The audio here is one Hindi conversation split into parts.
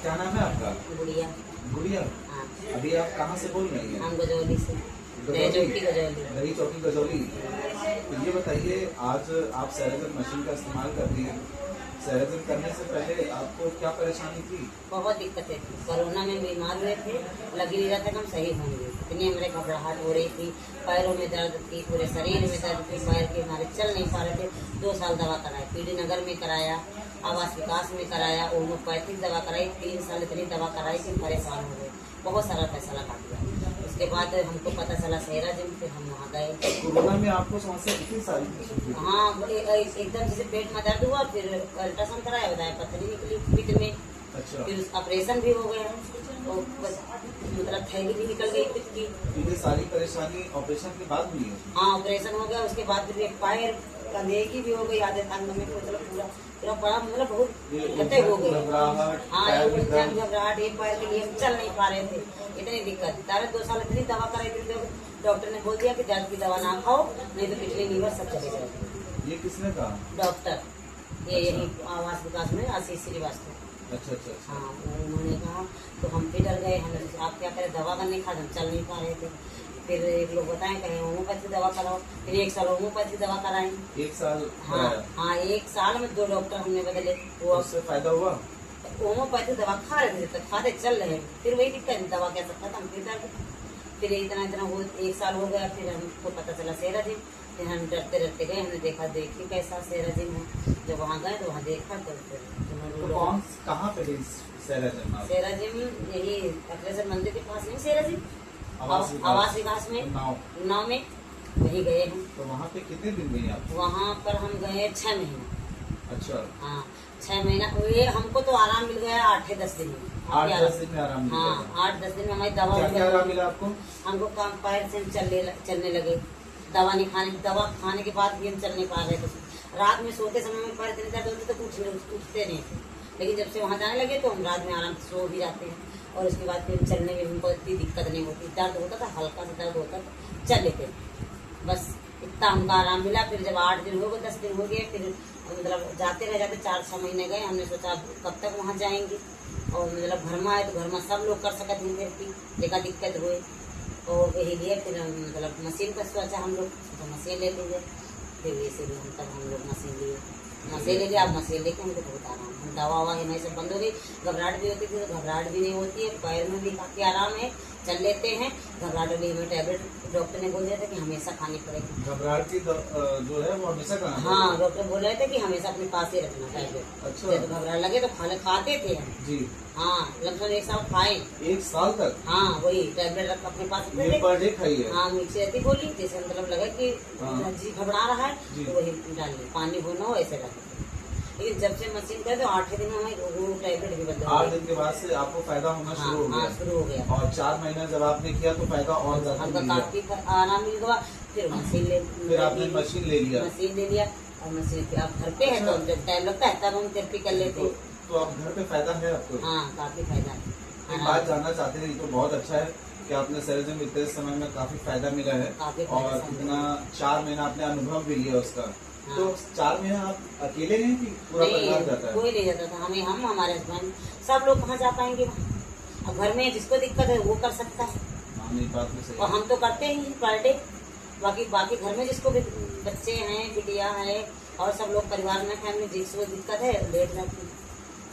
क्या नाम है आपका? गुड़िया। गुड़िया। हाँ। अभी आप कहाँ से बोल रही हैं? हम गजौली से। गजौली। नई चौकी गजौली। तो ये बताइए, आज आप सेरेजन मशीन का इस्तेमाल कर रही हैं। सेरेजन करने से पहले आपको क्या परेशानी थी? बहुत दिक्कतें थी। कोरोना में बीमार हुए थे, लग नहीं रहा था कि हम सही होंगे। इतनी हमारे घबराहट हो रही थी, पैरों में दर्द थी, पूरे शरीर में दर्द थी, पैर के हमारे चल नहीं पा रहे थे। 2 साल दवा कराई, पीडी नगर में कराया, आवास विकास में कराया, होम्योपैथिक दवा कराई। 3 साल इतनी दवा कराई कि परेशान हो गए, बहुत सारा पैसा लगा दिया। उसके बाद हमको पता चला सेरा जिम, फिर हम वहाँ गए। कोरोना में आपको समस्या कितनी सारी थी? हाँ, एकदम जैसे पेट में दर्द हुआ, फिर अल्ट्रासाउंड कराया, बताया पथरी निकली पीठ में। अच्छा। फिर ऑपरेशन भी हो गया, तो मतलब थैली भी निकल गई पीठ की। ये सारी परेशानी ऑपरेशन के बाद हुई है? हाँ, ऑपरेशन हो गया। उसके बाद फिर एक पैर कंधे की भी हो गई, आधे अंग में मतलब पूरा बड़ा, मतलब बहुत दिक्कतें हो गई। हाँ, घबराहट, एक पैर के लिए हम चल नहीं पा रहे थे, इतनी दिक्कत। 2 साल इतनी दवा कराई थी, तो डॉक्टर ने बोल दिया कि दर्द की दवा ना खाओ, नहीं तो पिछले लीवर सब चले जाएंगे। ये किसने कहा? डॉक्टर, ये यही आवास विकास में आशीष श्रीवास्तव। अच्छा अच्छा अच्छा। हाँ, उन्होंने कहा, तो हम भी डर गए। हम आप क्या करें, दवा करने खा, हम चल नहीं पा रहे थे। फिर एक लोग बताएं कहें होम्योपैथी दवा कराओ, फिर 1 साल होम्योपैथी दवा कराएं। 1 साल? हाँ, 1 साल में 2 डॉक्टर हमने बदले। वो उससे फायदा हुआ? होम्योपैथी दवा खा रहे थे, तक खाते चल रहे, फिर वही दिक्कत, दवा कैसा खत्म, फिर दर्द। फिर इतना हो 1 साल हो गया, फिर हमको पता चला सेरा जिम। फिर हम डरते डरते गए, हमने देखा, देखिए कैसा सेरा जिम है। जब वहाँ गए तो वहाँ देखा, तो फिर कौन कहाँ पे गई सेरा जिम? सेरा जिम यही अग्रसर मंदिर के पास नहीं, सेरा जिम आवास विकास में, नाव में, वही गए हम। तो वहाँ पे कितने दिन गई आप? वहाँ पर हम गए 6 महीना। अच्छा। हाँ, 6 महीना। ये हमको तो आराम मिल गया 8-10 दिन में। 8-10 दिन में आराम मिला? हाँ, 8-10 दिन में हमारी दवा। क्या आराम मिला आपको? हमको काम, पैर से चलने लगे। दवा नहीं खाने, दवा खाने के बाद भी हम चल नहीं पा रहे थे। रात में सोते समय में पैर इतने दर्द होते तो उठते नहीं थे, लेकिन जब से वहाँ जाने लगे तो हम रात में आराम से सो भी जाते हैं। और उसके बाद फिर चलने में हमको इतनी दिक्कत नहीं होती। दर्द होता था, हल्का सा दर्द होता था, चल लेते थे, बस इतना हमको आराम मिला। फिर जब 8 दिन हो गए, 10 दिन हो गए, फिर मतलब जाते 4-6 महीने गए। हमने सोचा कब तक वहाँ जाएंगे, और मतलब घर में आए तो घर में सब लोग कर सकते हैं थेरेपी, देखा दिक्कत हुए, और यही लिए। फिर मतलब मशीन का सोचा हम लोग, तो मशीन ले लिए। फिर इसीलिए हम लोग मशीन लिए, मशीन ले लिया। अब मशीन लेके हमको बहुत आराम, हम दवा ववा हमारी सब बंद हो गई। घबराहट भी होती थी, तो घबराहट भी नहीं होती है, पैर में भी काफ़ी आराम है, चल लेते हैं। घबराहट वाली हमें टैबलेट डॉक्टर ने बोल दिया था कि हमेशा खानी पड़ेगी। घबराहट की जो है वो हमेशा खाना? हाँ, डॉक्टर बोल रहे थे कि हमेशा अपने पास ही रखना टैबलेट। अच्छा। तो घबराहट लगे तो खाते थे हम जी। हाँ, लगभग 1 साल खाए। 1 साल तक? हाँ, वही टैबलेट रख अपने पास रखते थे। पर डे खाइए? हाँ, मिर्ची रहती गोली, जैसे मतलब लगे कि जी घबरा रहा है, तो वही डालिए, पानी होना हो ऐसे डालिए। लेकिन जब से मशीन करे तो 8 दिन में हमें वो टैबलेट भी बंद हो गया। 8 दिन के बाद से आपको फायदा होना शुरू हो गया? हाँ, शुरू हो गया। और 4 महीना जब आपने किया तो फायदा और ज्यादा हमको काफी आराम मिल गया। फिर मशीन फिर आपने मशीन ले लिया? मशीन ले लिया, और मशीन फिर आप घर पे है, तो जब टाइम लगता है तब हम थेरेपी कर लेते। तो आप घर पे फायदा है आपको? हाँ, काफी फायदा है। एक बात जानना चाहते हैं, तो बहुत अच्छा है कि आपने सेरेजन इतने समय में काफी फायदा मिला है, और इतना 4 महीना आपने अनुभव भी लिया उसका। तो 4 महीना आप अकेले नहीं कि पूरा परिवार जाता है? कोई नहीं जाता था, हम हमारे हस्बैंड सब लोग कहाँ जा पाएंगे वहाँ। अब घर में जिसको दिक्कत है वो कर सकता है, बात में सही। और हम तो करते ही पर डे। बाकी घर में जिसको भी बच्चे हैं, बिटिया है, और सब लोग परिवार में फैमिली जिसको दिक्कत है लेट जाती है।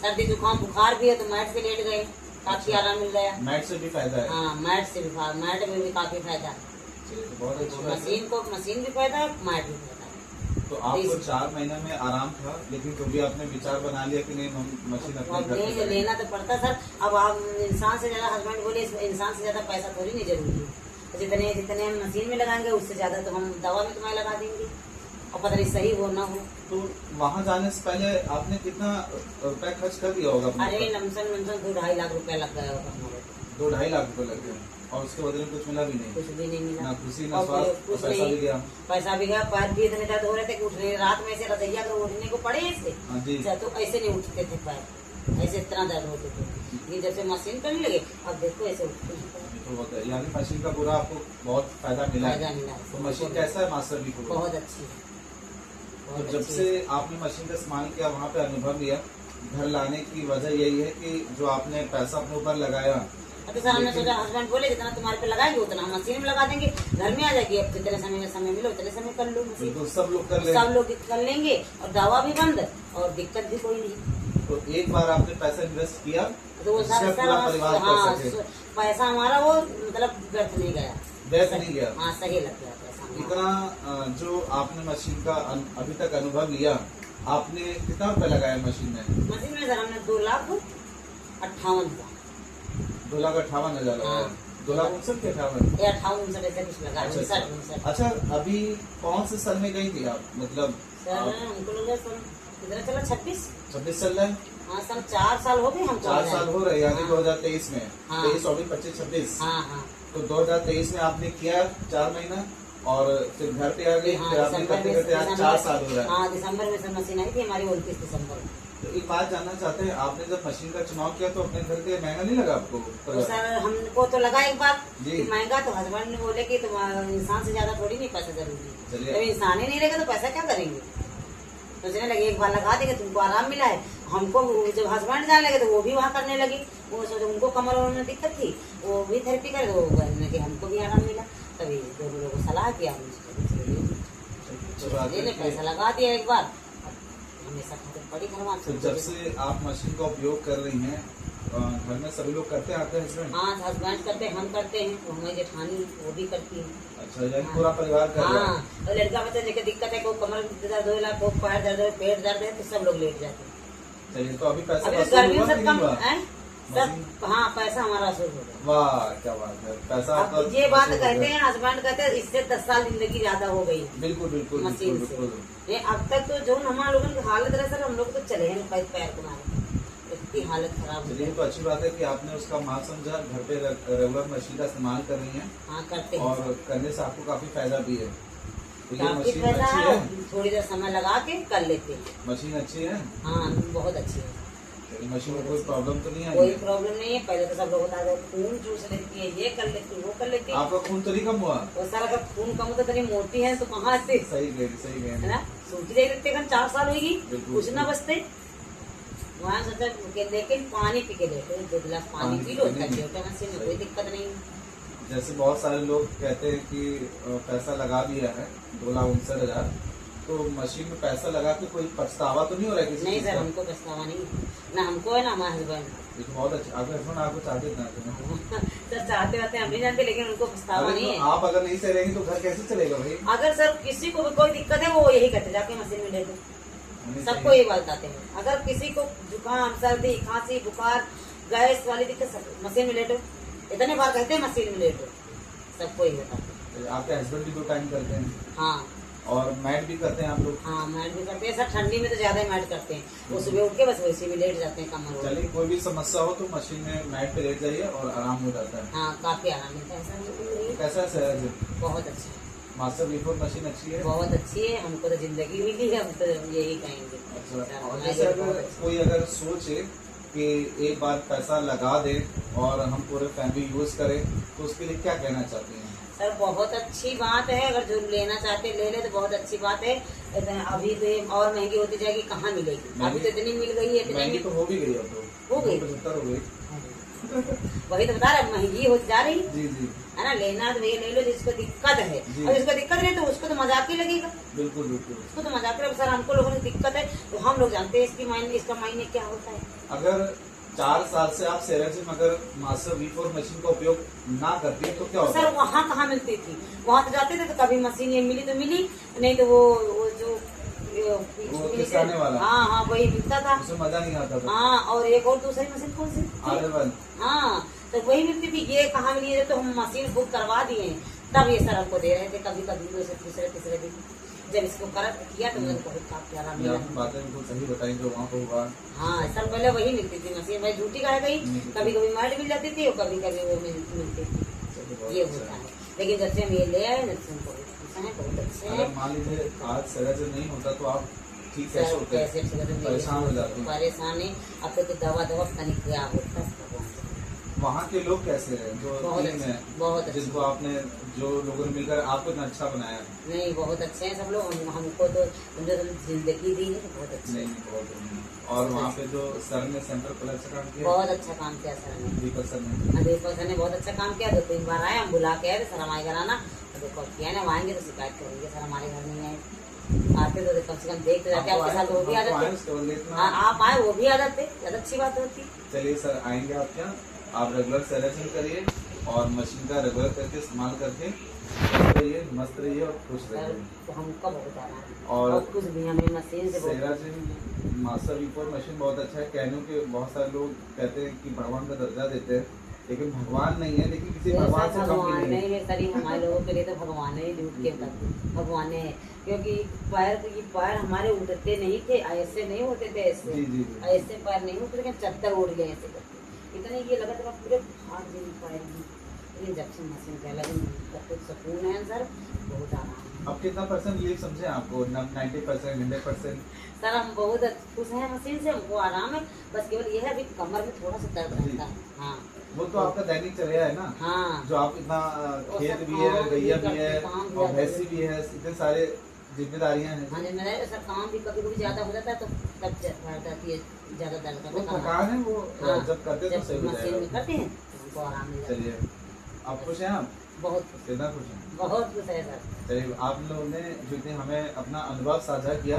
सर्दी जुकाम बुखार भी है तो मैट से लेट गए, काफी आराम मिल गया। मैट से भी फायदा है? हाँ, मैट में भी काफी फायदा है। बहुत अच्छा। मशीन भी फायदा है, मैट भी फायदा है। तो आपको 4 महीने में आराम था, लेकिन तो भी आपने विचार बना लिया कि नहीं, हम मशीन अपने घर पे लेना तो पड़ता सर। अब आप इंसान से ज्यादा, हस्बैंड बोले इंसान से ज्यादा पैसा थोड़ी नहीं जरूरी है। जितने हम मशीन में लगाएंगे उससे ज्यादा तो हम दवा में तुम्हें लगा देंगे, और पता नहीं सही हो ना हो। तो वहाँ जाने से पहले आपने कितना रुपया खर्च कर दिया होगा? अरे लमसम 2-2.5 लाख रुपया लग गया होगा हमारे। 2-2.5 लाख रुपए लग गए, और उसके बदले में कुछ मिला भी नहीं? कुछ भी नहीं मिला, ना खुशी ना स्वास्थ्य, पैसा भी गया। पैसा भी गया, पैर भी इतने दर्द हो रहे थे कि उठने, रात में ऐसे रजैया कर उठने को पड़े ऐसे। तो ऐसे नहीं उठते थे पैर, ऐसे इतना दर्द होते थे। ये जब से मशीन करने लगे, अब देखो ऐसे उठते हैं। तो यानी मशीन का पूरा आपको बहुत फायदा मिला है। तो मशीन कैसा है मास्टर जी? बहुत अच्छी है। तो जब से आपने मशीन का इस्तेमाल किया, वहाँ पे अनुभव लिया, घर लाने की वजह यही है कि जो आपने पैसा अपने ऊपर लगाया, तो सर हमने सोचा, हस्बैंड बोले जितना तुम्हारे पे लगाएंगे उतना हम मशीन में लगा देंगे, घर में आ जाएगी, अब जितने समय मिलो उतने समय कर लो मशीन। बिल्कुल सब लोग कर ले। सब लोग कर लेंगे और दवा भी बंद और दिक्कत भी कोई नहीं। तो एक बार आपने पैसा इन्वेस्ट किया तो वो जिससे सर पूरा परिवार कर हाँ, सके। पैसा हमारा वो मतलब व्यर्थ नहीं गया, व्यर्थ नहीं गया। हाँ सही लग गया पैसा हमारा। इतना जो आपने मशीन का अभी तक अनुभव लिया, आपने कितना रुपए लगाया मशीन में? मशीन में सर हमने 2,58,000 2,58,000 लगाया। हाँ। 2,59,58 या 58 ऐसे कुछ लगा। अच्छा, अभी कौन से साल में गई थी आप? मतलब सर हमको लगा सर कितना चला 26 चल रहा है। हाँ सर 4 साल हो गए हमको। 4 साल हो रहे, यानी हाँ। 2023 में। हाँ। 23, 24, 25, 26। हाँ हाँ तो 2023 में आपने किया 4 महीना और फिर घर पे आ गई। हाँ, फिर आपने दिसंबर करते में- करते आज 4 साल हो रहा है। हाँ दिसंबर में सर मशीन आई थी हमारी 29 दिसंबर में। तो एक बात जानना चाहते हैं, आपने जब मशीन का चुनाव किया तो अपने घर के महंगा नहीं लगा आपको? तो सर हमको तो लगा एक बात जी। कि महंगा, तो हस्बैंड ने बोले कि तुम इंसान से ज्यादा थोड़ी नहीं पैसा जरूरी है, चलिए। जब इंसान ही नहीं रहेगा तो पैसा क्या करेंगे। तो सोचने लगे एक बार लगा देंगे, तुमको आराम मिला है, हमको जब हस्बैंड जाने लगे तो वो भी वहाँ करने लगे। वो सोचे उनको कमर में दिक्कत थी, वो भी थेरेपी करे, तो कि हमको भी आराम मिला। तभी दोनों लोगों को सलाह किया, हमने पैसा लगा दिया एक बार, हमेशा खातिर पड़ी घर। तो जब से आप मशीन का उपयोग कर रही हैं, घर में सभी लोग करते हैं आपके हस्बैंड? हाँ हस्बैंड करते हैं, हम करते हैं, तो हमारी जेठानी वो भी करती है। अच्छा, यानी पूरा परिवार कर रहा है। हाँ, और लड़का बच्चा जिसको दिक्कत है, को कमर दर्द हो रहा, को पैर दर्द है, पेट दर्द है, तो सब लोग लेट जाते हैं। चलिए, तो अभी पैसा अभी वसूल गर्मियों हुआ से कि कम नहीं हुआ? है सब। हाँ पैसा हमारा वसूल हो गया। वाह, क्या बात है। पैसा अब आपका ये बात वसूल हो कहते गया। हैं, हस्बैंड कहते हैं इससे 10 साल जिंदगी ज्यादा हो गई बिल्कुल बिल्कुल मशीन बिल्कुल से। बिल्कुल। ये अब तक तो जो हमारे लोगों की हालत रहे सर, हम लोग तो चले हैं पैर को मारे, इतनी हालत खराब हो चलिए, गई। तो अच्छी बात है कि आपने उसका माल समझा, घर पे रेगुलर मशीन का इस्तेमाल कर रही हैं हाँ करते हैं और करने से आपको काफी फायदा भी है। तो ये काफी मशीन फायदा अच्छी है, है, थोड़ी देर समय लगा के कर लेते हैं। मशीन अच्छी है। हाँ बहुत अच्छी है, चलिए, मशीन में कोई प्रॉब्लम तो नहीं आई कोई है? प्रॉब्लम नहीं है। पहले तो सब लोग बता दो खून चूस लेती है, ये कर लेती है, वो कर लेती है। आपका खून तो नहीं कम हुआ? वो सारा अगर खून कम होता इतनी मोटी है तो कहाँ से, सही गए है ना, सूखी जाए देते 4 साल होगी, बिल्कुल। कुछ ना बचते। वहाँ सोचा कि लेकिन पानी पी के लेते, 2 गिलास पानी पी लो, मशीन में कोई दिक्कत नहीं है। जैसे बहुत सारे लोग कहते हैं कि पैसा लगा दिया है 2,59,000, तो मशीन में पैसा लगा के कोई पछतावा तो नहीं हो रहा है किसी नहीं चीज़ सर का? हमको पछतावा नहीं है, ना हमको है ना हमारे हस्बैंड। ये तो बहुत अच्छा। आपके हस्बैंड आपको चाहते ना? सर चाहते वाते हम नहीं जानते, लेकिन उनको पछतावा नहीं है। आप अगर नहीं सह रहेंगे तो घर कैसे चलेगा भाई? अगर सर किसी को भी कोई दिक्कत है वो यही करते, जाके मशीन में ले लो। होनी सबको चाहिए। ये बात बताते हैं, अगर किसी को जुकाम सर्दी खांसी बुखार गैस वाली दिक्कत, सब मशीन में लेटो। इतने बार कहते हैं मशीन में लेटो, सबको ही बताते हैं। आपके हस्बैंड भी 2 टाइम करते हैं हाँ और मैट भी करते हैं आप लोग? हाँ मैट भी करते हैं सर, ठंडी में तो ज्यादा ही मैट करते हैं, वो सुबह उठ के बस वैसे भी लेट जाते हैं कमर। चलिए, कोई भी समस्या हो तो मशीन में मैट पे लेट जाइए और आराम हो जाता है। हाँ काफी आराम मिलता है सर। कैसा है शहर से? बहुत अच्छा है, मास्टर V4 मशीन अच्छी है? बहुत अच्छी है, हमको तो जिंदगी मिली है, हम तो यही कहेंगे। अच्छा, सर, और हमारे जैसे लिए अगर बहुत अच्छा। कोई अगर सोचे कि एक बार पैसा लगा दे और हम पूरे फैमिली यूज करें, तो उसके लिए क्या कहना चाहते हैं? सर बहुत अच्छी बात है, अगर जो लेना चाहते ले ले तो बहुत अच्छी बात है। अभी तो ये और महंगी होती जाएगी, कहाँ मिलेगी, अभी तो इतनी मिल गई है, महंगी इतनी तो हो भी गई अब तो। हो गई। 75 हो गई। वही तो बता रहे, महंगी होती जा रही जी जी, है ना। लेना तो भैया ले लो जिसको दिक्कत है, जी। और जिसको दिक्कत नहीं तो उसको तो मजाक ही लगेगा, बिल्कुल बिल्कुल। उसको तो मजाक लगेगा। सर हमको लोगों को दिक्कत है तो हम लोग जानते हैं इसका मायने क्या होता है। अगर 4 साल से आप सेरेजिम अगर मास्टर V4 मशीन का उपयोग ना करती तो क्या तो होता? सर वहाँ कहाँ मिलती थी, वहाँ तो जाते थे तो कभी मशीन ये मिली तो मिली, नहीं तो वो जो खिसकाने वाला। हाँ हाँ वही मिलता था। उसमें मजा नहीं आता था। हाँ और एक और दूसरी मशीन कौन सी थी? R1। हाँ तो वही मिलती थी, ये कहाँ मिली है, तो हम मशीन बुक करवा दिए हैं, तब ये सर हमको दे रहे थे, कभी कभी दूसरे तीसरे दिन जब इसको कर किया तो मुझे बहुत काफी आराम ये मिला। आपकी बातें बिल्कुल सही बताई जो वहाँ पे हुआ। हाँ सर पहले वही मिलती थी मशीन, भाई ड्यूटी का है गई, कभी कभी मैट मिल जाती थी और कभी कभी वो मिलती थी, ये होता है। लेकिन जब से हम ये ले आए जब से हम बहुत खुश हैं, बहुत अच्छे हैं। अगर मान लीजिए आज सेरेजिम नहीं होता तो आप ठीक कैसे सर होते हैं? कैसे परेशान हो जाते हैं। परेशानी, अब तो दवा तनिक क्या होता है। वहाँ के लोग कैसे हैं जो बहुत टीम अच्छे, है, बहुत अच्छे। जिनको आपने जो लोगों ने मिलकर आपको इतना अच्छा बनाया? नहीं बहुत अच्छे हैं सब लोग, हमको तो जिंदगी दी है, बहुत अच्छे। नहीं बहुत बढ़िया। और वहाँ पे जो सर ने सेंटर पर अच्छा काम किया, बहुत अच्छा काम किया सर ने, दीपक सर ने। दीपक सर ने बहुत अच्छा काम किया। 2-3 बार आए, हम बुला के आए थे, सर हमारे घर आना, तो देखो किया ना, आएंगे तो शिकायत करेंगे सर हमारे घर नहीं आए। आते तो कम से कम देख तो जाते, आपके साथ वो भी आ जाते। हाँ आप आए, वो भी आ जाते, ज्यादा अच्छी बात होती। चलिए सर आएंगे आपके यहाँ, आप रेगुलर सर्विसिंग करिए और मशीन का रेगुलर करके इस्तेमाल करके रहिए, मस्त रहिए और खुश रहिए। तो हमको बहुत आना है और कुछ भी हमें मशीन से सेरा जिम मास्टर V4 मशीन बहुत अच्छा है। कहने के बहुत सारे लोग कहते हैं कि भगवान का दर्जा देते हैं, लेकिन भगवान नहीं है, लेकिन किसी भगवान से कम भी नहीं है। करीब हमारे लोगों के लिए तो भगवान है, झूठ के भगवान है। क्योंकि पैर हमारे उठते नहीं थे, ऐसे नहीं होते थे, ऐसे जी जी ऐसे पैर नहीं होते, लेकिन चद्दर उड़ गए ऐसे करके। इतने ये लगा था पूरे हाथ दिन पैर भी। लेकिन जब से मशीन पे लगी कुछ सुकून है सर, बहुत आराम है। अब कितना % रिलीफ समझे आपको? 90%, 100%? सर हम बहुत खुश हैं मशीन से, हमको आराम है। बस केवल ये है अभी कमर में थोड़ा सा दर्द रहता है। हाँ वो तो आपका दैनिक चर्या है ना। हाँ जो आप इतना खेत भी है, गैया भी है और भैंसी भी है, इतने सारे जिम्मेदारियां हैं। हाँ जिम्मेदारी सर, काम भी कभी कभी ज्यादा हो जाता है तो तब बढ़ जाती है, ज्यादा दर्द वो करता है। थकान है, वो हाँ, जब करते हैं तो सही हो मशीन में जाएगा। करते हैं तो हमको आराम मिल जाता है। चलिए आप खुश हैं? आप बहुत खुश, कितना खुश हैं? बहुत खुश है सर। चलिए आप लोगों ने जितने हमें अपना अनुभव साझा किया,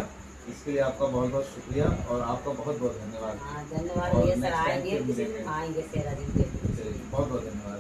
इसके लिए आपका बहुत बहुत शुक्रिया और आपका बहुत बहुत धन्यवाद। हाँ धन्यवाद और ये सर, next time आएंगे फिर किसी मिलेंगे। दिन आएंगे सेरा दिन के। चलिए बहुत बहुत धन्यवाद।